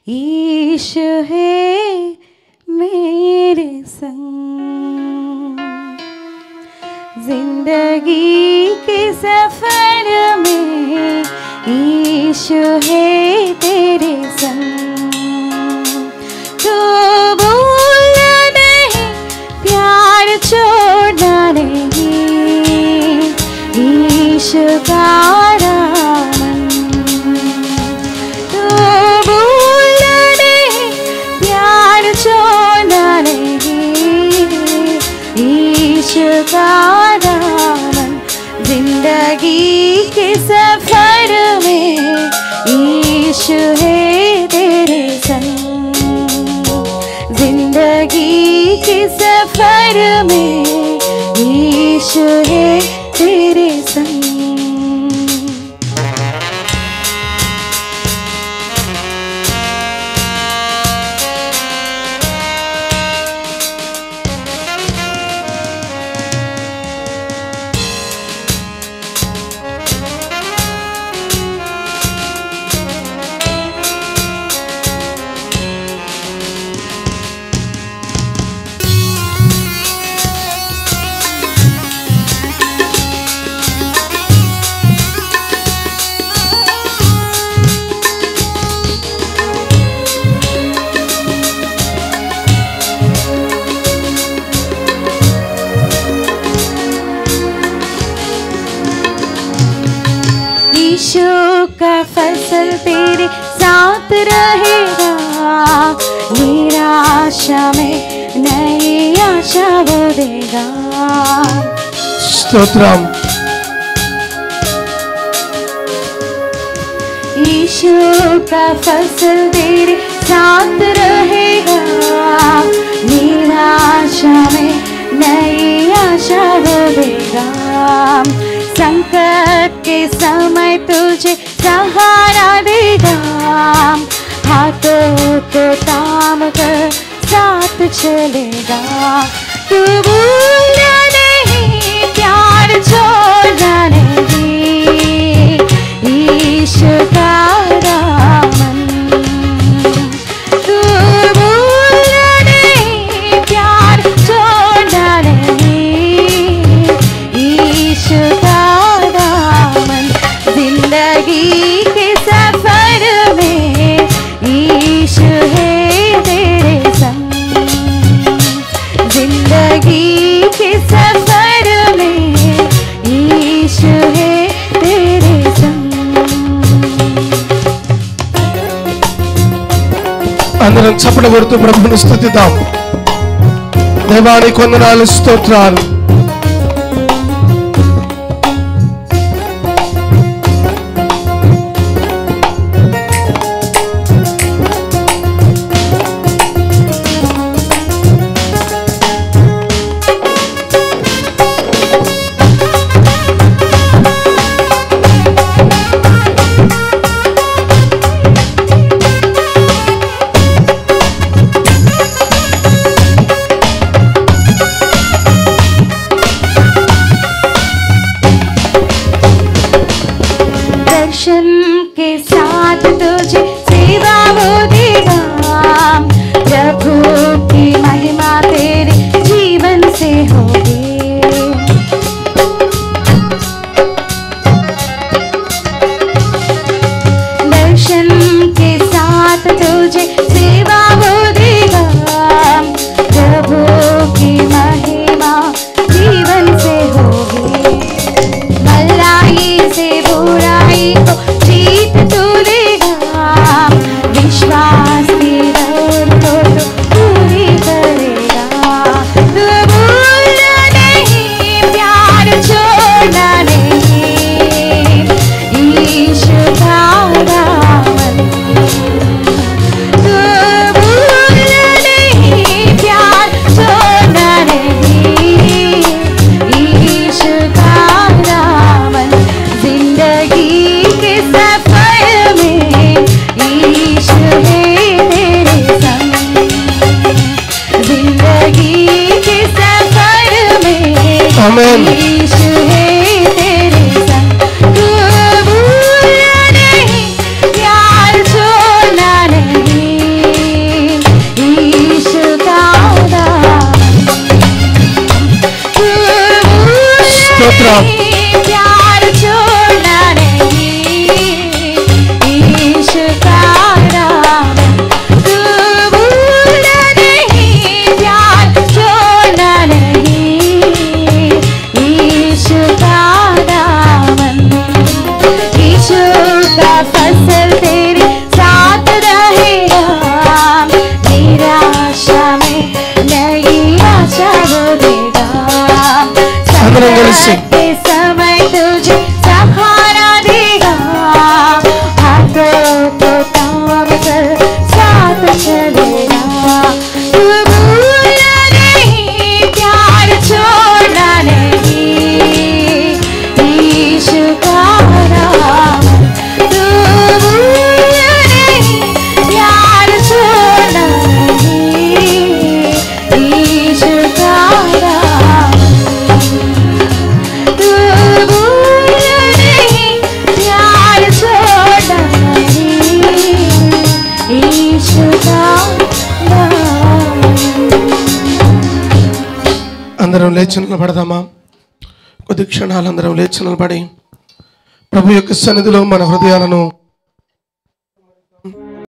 Issue है मेरे संग। जिंदगी के सफर में ईशु है तेरे संग। तू भूलना नहीं, प्यार छोड़ना नहीं, ईशु का दामन। तू भूलना नहीं, प्यार छोड़ना नहीं, ईशु का दामन। जिंदगी के सफर में ईशु है तेरे संग। जिंदगी के सफर में ईशु है तेरे संग। ईशु का फसल तेरे साथ रहेगा, निराशा में नई आशा वो देगा। స్తోత్రం। ईशु का फसल तेरे साथ रहेगा, निराशा में नई आशा वो देगा। संकट के समय तुझे सहारा देगा, हाथों को थाम कर साथ चलेगा। तू भूलना नहीं, प्यार छोड़ना नहीं, ईशु का दामन। तू भूलना नहीं, प्यार छोड़ना नहीं, ईशु का दामन। जिंदगी के सफर में ईशु है तेरे संग। जिंदगी के सफर में ईशु है तेरे संग। అందరం చప్పట్లు కొడుతూ ప్రభువుని స్తుతిద్దాం। దేవానికి వందనాలు, స్తోత్రాలు। दर्शन के साथ तुझे सेवा वो देगा, प्रभु की महिमा तेरे जीवन से होगी। दर्शन के साथ तुझे सेवा वो देगा, प्रभु की महिमा जीवन से होगी। भलाई से बुराई को जीत तू लेगा, विश्वास की जरूरतों को पूरी करेगा। तू भूलना नहीं, प्यार छोड़ना नहीं, ईशु का दामन। तू भूलना नहीं, प्यार छोड़ना नहीं, ईशु का दामन। जिंदगी के सफर में ईशु है तेरे संग। जिंदगी के सफर में आमीन। ईशु है तेरे संग। तू भूलना नहीं, प्यार छोड़ना नहीं, से समय तुझे सहारा देगा, हाथों को थाम कर साथ चलेगा। तू भूलना नहीं, प्यार छोड़ना नहीं, यीशु का नाम। तू भूलना नहीं, प्यार छोड़ना नहीं, यीशु का नाम। तू भूलना नहीं, प्यार छोड़ना नहीं, यीशु का नाम। అందరం లేచి నిలబడదామా? కొద్ది క్షణాలు అందరం లేచి నిలబడి ప్రభు యొక్క సన్నిధిలో మన హృదయాలను